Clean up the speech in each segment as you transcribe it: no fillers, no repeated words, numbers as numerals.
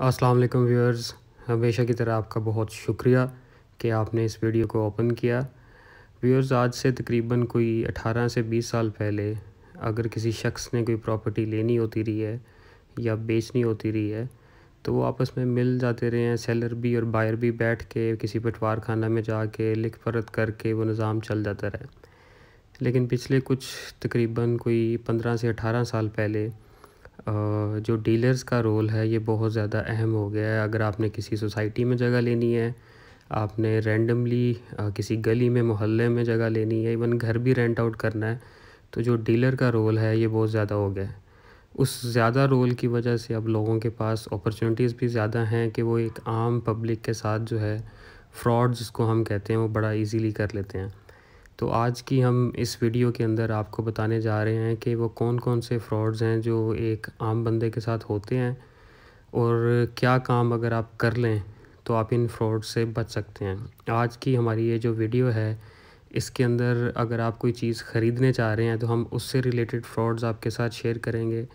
अस्सलाम वालेकुम व्यूअर्स। हमेशा की तरह आपका बहुत शुक्रिया कि आपने इस वीडियो को ओपन किया। व्यूअर्स, आज से तकरीबन कोई 18 से 20 साल पहले अगर किसी शख्स ने कोई प्रॉपर्टी लेनी होती रही है या बेचनी होती रही है तो वो आपस में मिल जाते रहे हैं। सेलर भी और बायर भी बैठ के किसी पटवार खाना में जाके लिख परत करके वो निज़ाम चल जाता रहा। लेकिन पिछले कुछ तकरीबन कोई 15 से 18 साल पहले जो डीलर्स का रोल है ये बहुत ज़्यादा अहम हो गया है। अगर आपने किसी सोसाइटी में जगह लेनी है, आपने रैंडमली किसी गली में मोहल्ले में जगह लेनी है, इवन घर भी रेंट आउट करना है, तो जो डीलर का रोल है ये बहुत ज़्यादा हो गया है। उस ज़्यादा रोल की वजह से अब लोगों के पास अपॉर्चुनिटीज़ भी ज़्यादा हैं कि वो एक आम पब्लिक के साथ जो है फ्रॉड जिसको हम कहते हैं वो बड़ा इजीली कर लेते हैं। तो आज की हम इस वीडियो के अंदर आपको बताने जा रहे हैं कि वो कौन कौन से फ्रॉड्स हैं जो एक आम बंदे के साथ होते हैं और क्या काम अगर आप कर लें तो आप इन फ्रॉड से बच सकते हैं। आज की हमारी ये जो वीडियो है इसके अंदर अगर आप कोई चीज़ ख़रीदने चाह रहे हैं तो हम उससे रिलेटेड फ्रॉड्स आपके साथ शेयर करेंगे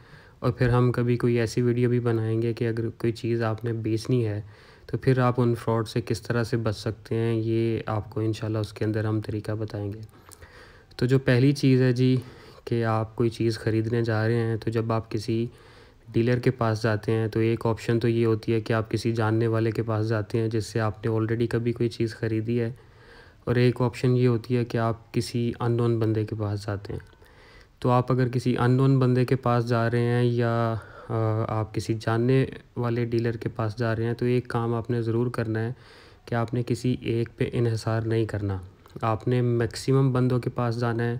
और फिर हम कभी कोई ऐसी वीडियो भी बनाएंगे कि अगर कोई चीज़ आपने बेचनी है तो फिर आप उन फ्रॉड से किस तरह से बच सकते हैं, ये आपको इंशाल्लाह उसके अंदर हम तरीका बताएंगे। तो जो पहली चीज़ है जी कि आप कोई चीज़ ख़रीदने जा रहे हैं तो जब आप किसी डीलर के पास जाते हैं तो एक ऑप्शन तो ये होती है कि आप किसी जानने वाले के पास जाते हैं जिससे आपने ऑलरेडी कभी कोई चीज़ ख़रीदी है, और एक ऑप्शन ये होती है कि आप किसी अननोन बंदे के पास जाते हैं। तो आप अगर किसी अननोन बंदे के पास जा रहे हैं या आप किसी जानने वाले डीलर के पास जा रहे हैं तो एक काम आपने ज़रूर करना है कि आपने किसी एक पे इन्हिसार नहीं करना। आपने मैक्सिमम बंदों के पास जाना है।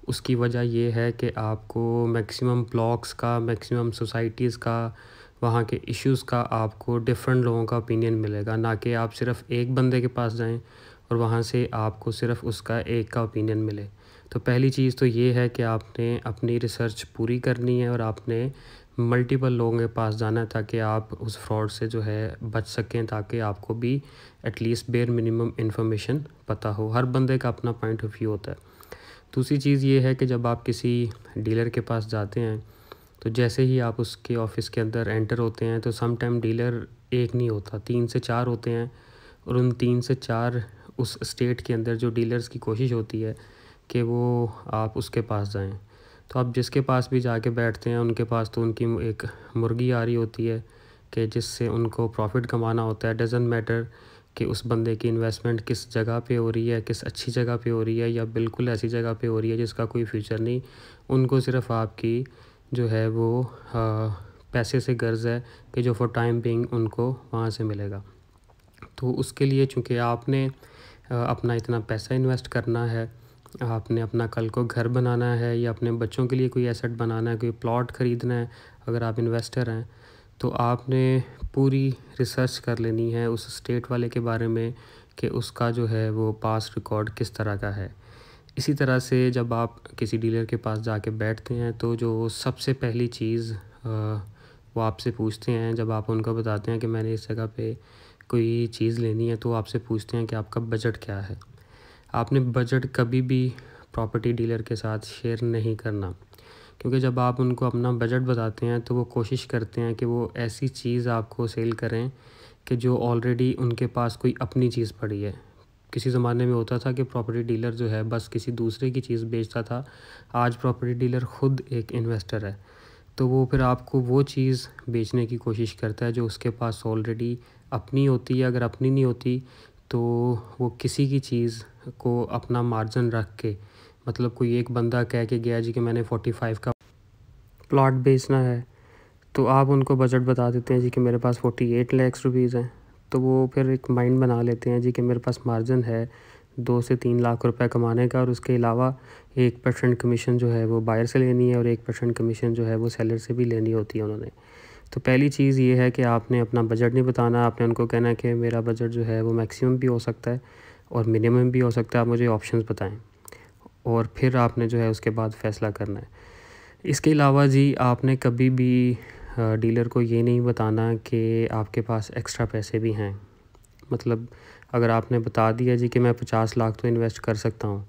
उसकी वजह ये है कि आपको मैक्सिमम ब्लॉक्स का, मैक्सिमम सोसाइटीज़ का, वहाँ के इश्यूज़ का आपको डिफरेंट लोगों का ओपिनियन मिलेगा, ना कि आप सिर्फ़ एक बंदे के पास जाएं और वहाँ से आपको सिर्फ़ उसका एक का ओपिनियन मिले। तो पहली चीज़ तो ये है कि आपने अपनी रिसर्च पूरी करनी है और आपने मल्टीपल लोगों के पास जाना है ताकि आप उस फ्रॉड से जो है बच सकें, ताकि आपको भी एटलीस्ट बेयर मिनिमम इन्फॉर्मेशन पता हो। हर बंदे का अपना पॉइंट ऑफ व्यू होता है। दूसरी चीज़ ये है कि जब आप किसी डीलर के पास जाते हैं तो जैसे ही आप उसके ऑफ़िस के अंदर एंटर होते हैं तो सम टाइम डीलर एक नहीं होता, 3 से 4 होते हैं, और उन 3 से 4 उस स्टेट के अंदर जो डीलर्स की कोशिश होती है कि वो आप उसके पास जाएं। तो आप जिसके पास भी जाके बैठते हैं उनके पास तो उनकी एक मुर्गी आ रही होती है कि जिससे उनको प्रॉफिट कमाना होता है। डज़न्ट मैटर कि उस बंदे की इन्वेस्टमेंट किस जगह पे हो रही है, किस अच्छी जगह पे हो रही है या बिल्कुल ऐसी जगह पे हो रही है जिसका कोई फ्यूचर नहीं। उनको सिर्फ़ आपकी जो है वो पैसे से गर्ज़ है कि जो फॉर टाइम बिंग उनको वहाँ से मिलेगा। तो उसके लिए चूँकि आपने अपना इतना पैसा इन्वेस्ट करना है, आपने अपना कल को घर बनाना है या अपने बच्चों के लिए कोई एसेट बनाना है, कोई प्लॉट ख़रीदना है, अगर आप इन्वेस्टर हैं तो आपने पूरी रिसर्च कर लेनी है उस स्टेट वाले के बारे में कि उसका जो है वो पास्ट रिकॉर्ड किस तरह का है। इसी तरह से जब आप किसी डीलर के पास जाके बैठते हैं तो जो सबसे पहली चीज़ वो आपसे पूछते हैं, जब आप उनको बताते हैं कि मैंने इस जगह पे कोई चीज़ लेनी है, तो आपसे पूछते हैं कि आपका बजट क्या है। आपने बजट कभी भी प्रॉपर्टी डीलर के साथ शेयर नहीं करना, क्योंकि जब आप उनको अपना बजट बताते हैं तो वो कोशिश करते हैं कि वो ऐसी चीज़ आपको सेल करें कि जो ऑलरेडी उनके पास कोई अपनी चीज़ पड़ी है। किसी ज़माने में होता था कि प्रॉपर्टी डीलर जो है बस किसी दूसरे की चीज़ बेचता था। आज प्रॉपर्टी डीलर ख़ुद एक इन्वेस्टर है, तो वो फिर आपको वो चीज़ बेचने की कोशिश करता है जो उसके पास ऑलरेडी अपनी होती है। अगर अपनी नहीं होती तो वो किसी की चीज़ को अपना मार्जिन रख के, मतलब कोई एक बंदा कह के गया जी कि मैंने 45 का प्लॉट बेचना है, तो आप उनको बजट बता देते हैं जी कि मेरे पास 48 लाख रुपीज़ हैं। तो वो फिर एक माइंड बना लेते हैं जी कि मेरे पास मार्जिन है 2 से 3 लाख रुपए कमाने का, और उसके अलावा 1% कमीशन जो है वो बायर से लेनी है और 1% कमीशन जो है वो सेलर से भी लेनी होती है उन्होंने। तो पहली चीज़ ये है कि आपने अपना बजट नहीं बताना। आपने उनको कहना है कि मेरा बजट जो है वो मैक्सिमम भी हो सकता है और मिनिमम भी हो सकता है, आप मुझे ऑप्शंस बताएं, और फिर आपने जो है उसके बाद फ़ैसला करना है। इसके अलावा जी आपने कभी भी डीलर को ये नहीं बताना कि आपके पास एक्स्ट्रा पैसे भी हैं। मतलब अगर आपने बता दिया जी कि मैं 50 लाख तो इन्वेस्ट कर सकता हूँ,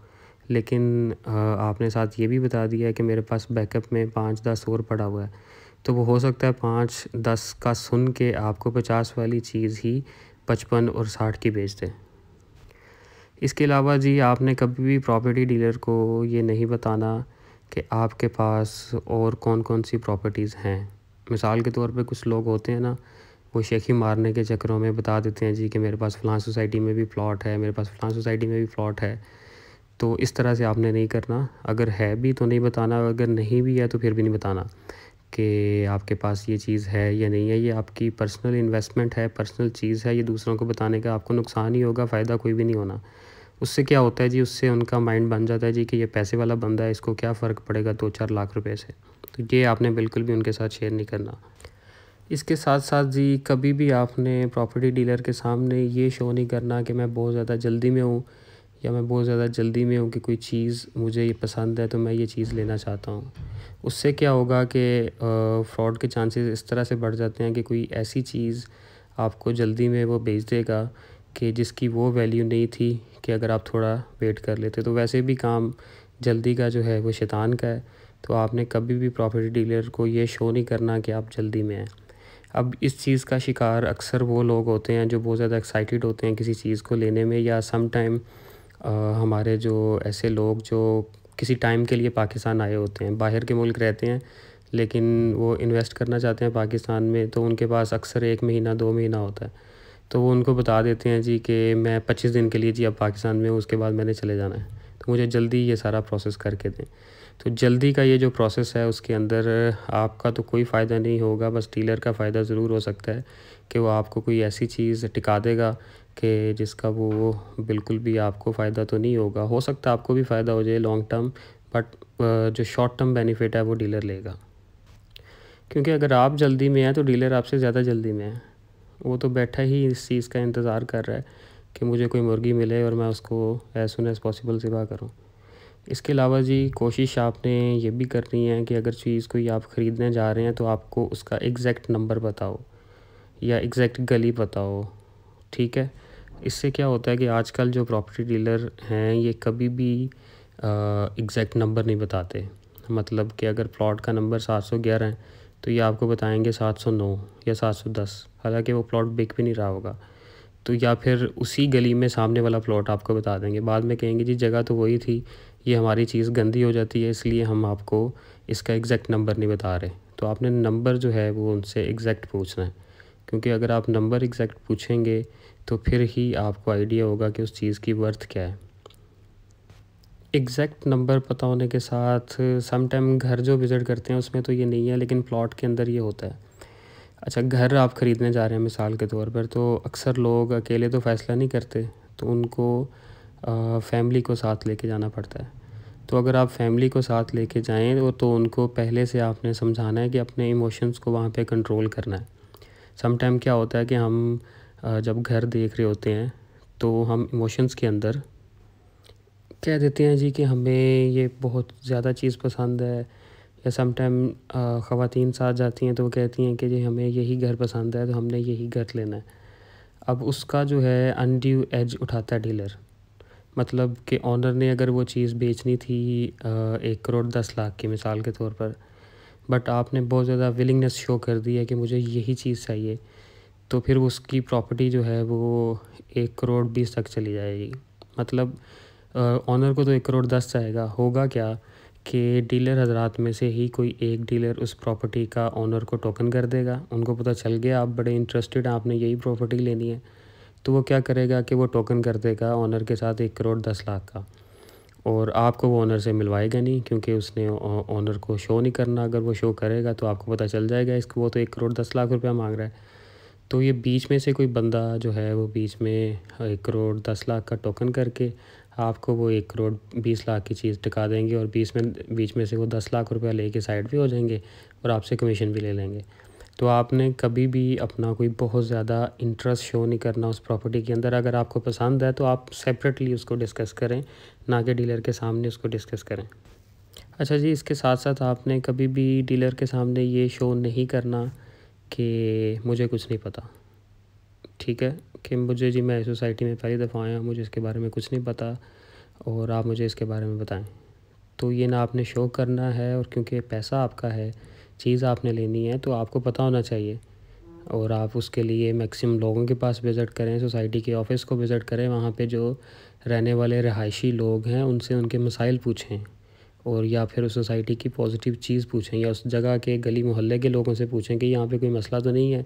लेकिन आपने साथ ये भी बता दिया है कि मेरे पास बैकअप में 5-10 और पड़ा हुआ है, तो वो हो सकता है 5-10 का सुन के आपको 50 वाली चीज़ ही 55 और 60 की बेच दें। इसके अलावा जी आपने कभी भी प्रॉपर्टी डीलर को ये नहीं बताना कि आपके पास और कौन कौन सी प्रॉपर्टीज़ हैं। मिसाल के तौर पे कुछ लोग होते हैं ना, वो शेखी मारने के चक्करों में बता देते हैं जी कि मेरे पास फ़लाँ सोसाइटी में भी प्लॉट है, मेरे पास फ़लाँ सोसाइटी में भी प्लॉट है। तो इस तरह से आपने नहीं करना। अगर है भी तो नहीं बताना, अगर नहीं भी है तो फिर भी नहीं बताना कि आपके पास ये चीज़ है या नहीं है। ये आपकी पर्सनल इन्वेस्टमेंट है, पर्सनल चीज़ है, ये दूसरों को बताने का आपको नुकसान ही होगा, फ़ायदा कोई भी नहीं होना। उससे क्या होता है जी, उससे उनका माइंड बन जाता है जी कि ये पैसे वाला बंदा है, इसको क्या फ़र्क पड़ेगा 2-4 लाख रुपए से। तो ये आपने बिल्कुल भी उनके साथ शेयर नहीं करना। इसके साथ साथ जी कभी भी आपने प्रॉपर्टी डीलर के सामने ये शो नहीं करना कि मैं बहुत ज़्यादा जल्दी में हूँ, या मैं बहुत ज़्यादा जल्दी में हूँ कि कोई चीज़ मुझे ये पसंद है तो मैं ये चीज़ लेना चाहता हूँ। उससे क्या होगा कि फ्रॉड के चांसेस इस तरह से बढ़ जाते हैं कि कोई ऐसी चीज़ आपको जल्दी में वो बेच देगा कि जिसकी वो वैल्यू नहीं थी कि अगर आप थोड़ा वेट कर लेते। तो वैसे भी काम जल्दी का जो है वो शैतान का है। तो आपने कभी भी प्रॉपर्टी डीलर को ये शो नहीं करना कि आप जल्दी में हैं। अब इस चीज़ का शिकार अक्सर वो लोग होते हैं जो बहुत ज़्यादा एक्साइटेड होते हैं किसी चीज़ को लेने में, या सम टाइम हमारे जो ऐसे लोग जो किसी टाइम के लिए पाकिस्तान आए होते हैं, बाहर के मुल्क रहते हैं लेकिन वो इन्वेस्ट करना चाहते हैं पाकिस्तान में, तो उनके पास अक्सर 1 महीना 2 महीना होता है। तो वो उनको बता देते हैं जी कि मैं 25 दिन के लिए जी अब पाकिस्तान में हूँ, उसके बाद मैंने चले जाना है, तो मुझे जल्दी ये सारा प्रोसेस करके दें। तो जल्दी का ये जो प्रोसेस है उसके अंदर आपका तो कोई फ़ायदा नहीं होगा, बस डीलर का फ़ायदा ज़रूर हो सकता है कि वो आपको कोई ऐसी चीज़ टिका देगा कि जिसका वो बिल्कुल भी आपको फ़ायदा तो नहीं होगा। हो सकता है आपको भी फ़ायदा हो जाए लॉन्ग टर्म, बट जो शॉर्ट टर्म बेनिफिट है वो डीलर लेगा। क्योंकि अगर आप जल्दी में हैं तो डीलर आपसे ज़्यादा जल्दी में है। वो तो बैठा ही इस चीज़ का इंतज़ार कर रहा है कि मुझे कोई मुर्गी मिले और मैं उसको एज़ सून एज़ पॉसिबल ज़िबा करूँ। इसके अलावा जी कोशिश आपने ये भी करनी है कि अगर चीज़ कोई आप ख़रीदने जा रहे हैं तो आपको उसका एग्जैक्ट नंबर बताओ या एग्जैक्ट गली बताओ, ठीक है। इससे क्या होता है कि आजकल जो प्रॉपर्टी डीलर हैं ये कभी भी एग्जैक्ट नंबर नहीं बताते। मतलब कि अगर प्लॉट का नंबर 711 है तो ये आपको बताएंगे 709 या 710, हालांकि वो प्लॉट बिक भी नहीं रहा होगा। तो या फिर उसी गली में सामने वाला प्लॉट आपको बता देंगे, बाद में कहेंगे जी जगह तो वही थी, ये हमारी चीज़ गंदी हो जाती है इसलिए हम आपको इसका एग्जैक्ट नंबर नहीं बता रहे। तो आपने नंबर जो है वो उनसे एग्जैक्ट पूछना है, क्योंकि अगर आप नंबर एग्जैक्ट पूछेंगे तो फिर ही आपको आइडिया होगा कि उस चीज़ की वर्थ क्या है। एग्जैक्ट नंबर पता होने के साथ सम टाइम घर जो विज़िट करते हैं उसमें तो ये नहीं है, लेकिन प्लॉट के अंदर ये होता है। अच्छा, घर आप ख़रीदने जा रहे हैं मिसाल के तौर पर, तो अक्सर लोग अकेले तो फ़ैसला नहीं करते, तो उनको फैमिली को साथ लेके जाना पड़ता है। तो अगर आप फैमिली को साथ लेके जाएँ तो उनको पहले से आपने समझाना है कि अपने इमोशंस को वहाँ पे कंट्रोल करना है। सम टाइम क्या होता है कि हम जब घर देख रहे होते हैं तो हम इमोशंस के अंदर कह देते हैं जी कि हमें ये बहुत ज़्यादा चीज़ पसंद है, या सम टाइम ख़वातीन साथ जाती हैं तो वो कहती हैं कि जी हमें यही घर पसंद है तो हमने यही घर लेना है। अब उसका जो है अनड्यू एज उठाता है डीलर। मतलब कि ओनर ने अगर वो चीज़ बेचनी थी 1 करोड़ 10 लाख की मिसाल के तौर पर, बट आपने बहुत ज़्यादा विलिंगनेस शो कर दी है कि मुझे यही चीज़ चाहिए, तो फिर उसकी प्रॉपर्टी जो है वो 1 करोड़ 20 तक चली जाएगी। मतलब ओनर को तो 1 करोड़ 10 चाहेगा, होगा क्या कि डीलर हजरात में से ही कोई एक डीलर उस प्रॉपर्टी का ओनर को टोकन कर देगा। उनको पता चल गया आप बड़े इंटरेस्टेड हैं, आपने यही प्रॉपर्टी लेनी है, तो वो क्या करेगा कि वो टोकन कर देगा ओनर के साथ 1 करोड़ 10 लाख का, और आपको वो ओनर से मिलवाएगा नहीं क्योंकि उसने ओनर को शो नहीं करना। अगर वो शो करेगा तो आपको पता चल जाएगा इसको, वो तो 1 करोड़ 10 लाख रुपया मांग रहा है। तो ये बीच में से कोई बंदा जो है वो बीच में 1 करोड़ 10 लाख का टोकन करके आपको वो 1 करोड़ 20 लाख की चीज़ टिका देंगे, और बीच में से वो 10 लाख रुपया लेके साइड पे हो जाएंगे और आपसे कमीशन भी ले लेंगे। तो आपने कभी भी अपना कोई बहुत ज़्यादा इंटरेस्ट शो नहीं करना उस प्रॉपर्टी के अंदर। अगर आपको पसंद है तो आप सेपरेटली उसको डिस्कस करें, ना कि डीलर के सामने उसको डिस्कस करें। अच्छा जी, इसके साथ साथ आपने कभी भी डीलर के सामने ये शो नहीं करना कि मुझे कुछ नहीं पता, ठीक है, कि मुझे जी मैं इस सोसाइटी में पहली दफ़ा आया हूँ, मुझे इसके बारे में कुछ नहीं पता और आप मुझे इसके बारे में बताएं। तो ये ना आपने शो करना है, और क्योंकि पैसा आपका है चीज़ आपने लेनी है तो आपको पता होना चाहिए, और आप उसके लिए मैक्सिमम लोगों के पास विज़िट करें, सोसाइटी के ऑफ़िस को विज़िट करें, वहाँ पे जो रहने वाले रहायशी लोग हैं उनसे उनके मसाइल पूछें, और या फिर उस सोसाइटी की पॉजिटिव चीज़ पूछें, या उस जगह के गली मोहल्ले के लोगों से पूछें कि यहाँ पे कोई मसला तो नहीं है,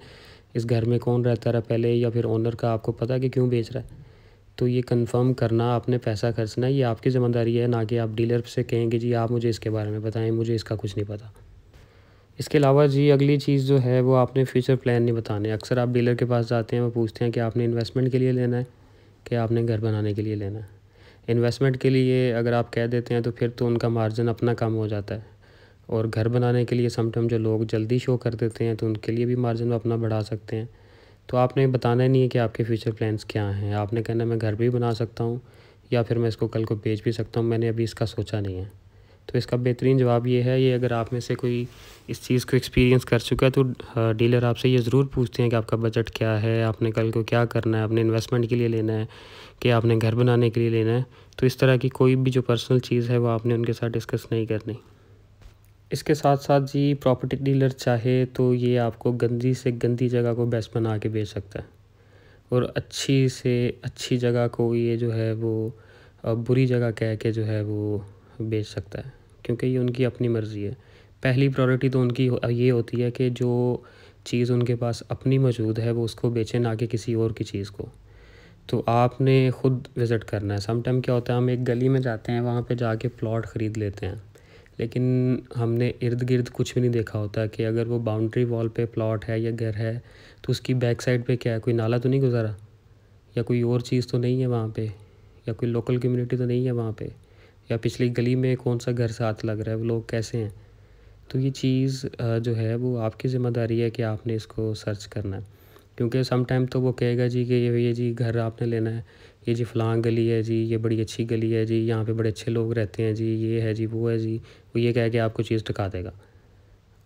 इस घर में कौन रहता रहा पहले, या फिर ओनर का आपको पता है कि क्यों बेच रहा है। तो ये कंफर्म करना, आपने पैसा खर्चना, ये आपकी ज़िम्मेदारी है, ना कि आप डीलर से कहेंगे जी आप मुझे इसके बारे में बताएं, मुझे इसका कुछ नहीं पता। इसके अलावा जी अगली चीज़ जो है वो आपने फ्यूचर प्लान नहीं बताने। अक्सर आप डीलर के पास जाते हैं, वो पूछते हैं कि आपने इन्वेस्टमेंट के लिए लेना है कि आपने घर बनाने के लिए लेना है। इन्वेस्टमेंट के लिए अगर आप कह देते हैं तो फिर तो उनका मार्जिन अपना कम हो जाता है, और घर बनाने के लिए समटाइम जो लोग जल्दी शो कर देते हैं तो उनके लिए भी मार्जिन अपना बढ़ा सकते हैं। तो आपने बताना नहीं है कि आपके फ्यूचर प्लान्स क्या हैं, आपने कहना मैं घर भी बना सकता हूँ या फिर मैं इसको कल को बेच भी सकता हूँ, मैंने अभी इसका सोचा नहीं है। तो इसका बेहतरीन जवाब ये है, ये अगर आप में से कोई इस चीज़ को एक्सपीरियंस कर चुका है तो डीलर आपसे ये ज़रूर पूछते हैं कि आपका बजट क्या है, आपने कल को क्या करना है, आपने इन्वेस्टमेंट के लिए लेना है कि आपने घर बनाने के लिए लेना है। तो इस तरह की कोई भी जो पर्सनल चीज़ है वो आपने उनके साथ डिस्कस नहीं करनी। इसके साथ साथ जी प्रॉपर्टी डीलर चाहे तो ये आपको गंदी से गंदी जगह को बेस्ट बना के बेच सकता है, और अच्छी से अच्छी जगह को ये जो है वो बुरी जगह कह के जो है वो बेच सकता है, क्योंकि ये उनकी अपनी मर्ज़ी है। पहली प्रायोरिटी तो उनकी ये होती है कि जो चीज़ उनके पास अपनी मौजूद है वो उसको बेचें, ना कि किसी और की चीज़ को। तो आपने ख़ुद विज़िट करना है। सम टाइम क्या होता है, हम एक गली में जाते हैं, वहाँ पे जाके प्लॉट ख़रीद लेते हैं, लेकिन हमने इर्द गिर्द कुछ भी नहीं देखा होता कि अगर वो बाउंड्री वॉल पे प्लॉट है या घर है तो उसकी बैक साइड पे क्या है, कोई नाला तो नहीं गुज़रा, या कोई और चीज़ तो नहीं है वहाँ पे, या कोई लोकल कम्युनिटी तो नहीं है वहाँ पे, या पिछली गली में कौन सा घर साथ लग रहा है, वो लोग कैसे हैं। तो ये चीज़ जो है वो आपकी ज़िम्मेदारी है कि आपने इसको सर्च करना है, क्योंकि सम टाइम तो वो कहेगा जी कि ये जी घर आपने लेना है, ये जी फ़लाँ गली है जी, ये बड़ी अच्छी गली है जी, यहाँ पे बड़े अच्छे लोग रहते हैं जी, ये है जी, वो है जी। वो ये कह के आपको चीज़ टिका देगा,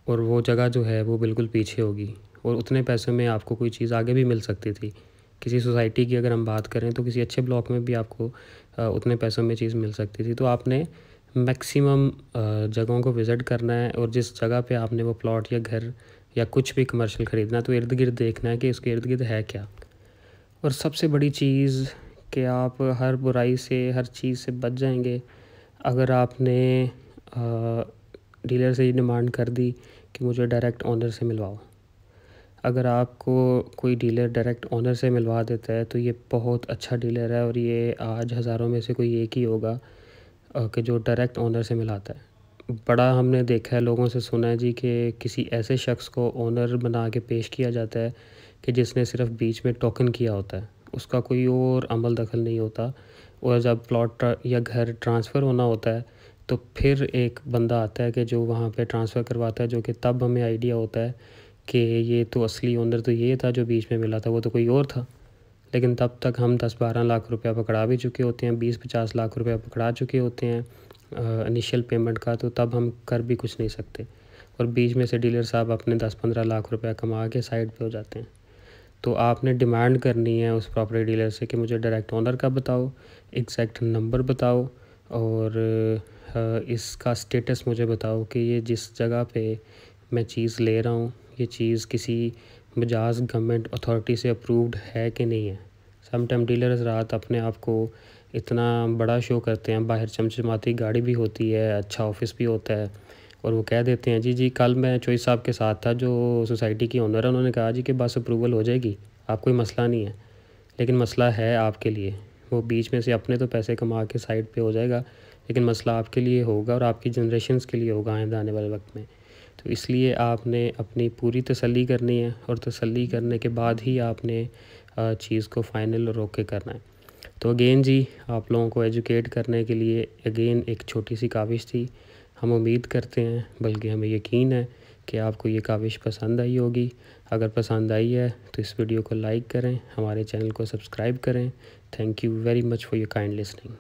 और वो जगह जो है वो बिल्कुल पीछे होगी, और उतने पैसों में आपको कोई चीज़ आगे भी मिल सकती थी। किसी सोसाइटी की अगर हम बात करें तो किसी अच्छे ब्लॉक में भी आपको उतने पैसों में चीज़ मिल सकती थी। तो आपने मैक्सिमम जगहों को विज़िट करना है, और जिस जगह पे आपने वो प्लॉट या घर या कुछ भी कमर्शियल ख़रीदना है तो इर्द गिर्द देखना है कि उसके इर्द गिर्द है क्या। और सबसे बड़ी चीज़ कि आप हर बुराई से, हर चीज़ से बच जाएंगे अगर आपने डीलर से ये डिमांड कर दी कि मुझे डायरेक्ट ओनर से मिलवाओ। अगर आपको कोई डीलर डायरेक्ट ओनर से मिलवा देता है तो ये बहुत अच्छा डीलर है, और ये आज हज़ारों में से कोई एक ही होगा कि जो डायरेक्ट ओनर से मिलाता है। बड़ा हमने देखा है, लोगों से सुना है जी कि किसी ऐसे शख्स को ओनर बना के पेश किया जाता है कि जिसने सिर्फ बीच में टोकन किया होता है, उसका कोई और अमल दखल नहीं होता। और जब प्लॉट या घर ट्रांसफ़र होना होता है तो फिर एक बंदा आता है कि जो वहाँ पे ट्रांसफ़र करवाता है, जो कि तब हमें आइडिया होता है कि ये तो असली ओनर तो ये था, जो बीच में मिला था वो तो कोई और था। लेकिन तब तक हम 10-12 लाख रुपया पकड़ा भी चुके होते हैं, 20-50 लाख रुपया पकड़ा चुके होते हैं इनिशियल पेमेंट का, तो तब हम कर भी कुछ नहीं सकते, और बीच में से डीलर साहब अपने 10-15 लाख रुपया कमा के साइड पे हो जाते हैं। तो आपने डिमांड करनी है उस प्रॉपर्टी डीलर से कि मुझे डायरेक्ट ओनर का बताओ, एग्जैक्ट नंबर बताओ, और इसका स्टेटस मुझे बताओ कि ये जिस जगह पे मैं चीज़ ले रहा हूँ ये चीज़ किसी बजाज गवर्नमेंट अथॉरिटी से अप्रूव्ड है कि नहीं है। सम टाइम डीलर्स रात अपने आप को इतना बड़ा शो करते हैं, बाहर चमचमाती गाड़ी भी होती है, अच्छा ऑफिस भी होता है, और वो कह देते हैं जी जी कल मैं चोई साहब के साथ था जो सोसाइटी की ओनर है, उन्होंने कहा जी कि बस अप्रूवल हो जाएगी, आप कोई मसला नहीं है। लेकिन मसला है आपके लिए, वो बीच में से अपने तो पैसे कमा के साइड पे हो जाएगा, लेकिन मसला आपके लिए होगा और आपकी जनरेशन्स के लिए होगा आइंदा आने वाले वक्त में। तो इसलिए आपने अपनी पूरी तसल्ली करनी है, और तसल्ली करने के बाद ही आपने चीज़ को फ़ाइनल और ओके करना है। तो अगेन जी आप लोगों को एजुकेट करने के लिए अगेन एक छोटी सी काविश थी। हम उम्मीद करते हैं, बल्कि हमें यकीन है कि आपको ये काविश पसंद आई होगी। अगर पसंद आई है तो इस वीडियो को लाइक करें, हमारे चैनल को सब्सक्राइब करें। Thank you very much for your kind listening.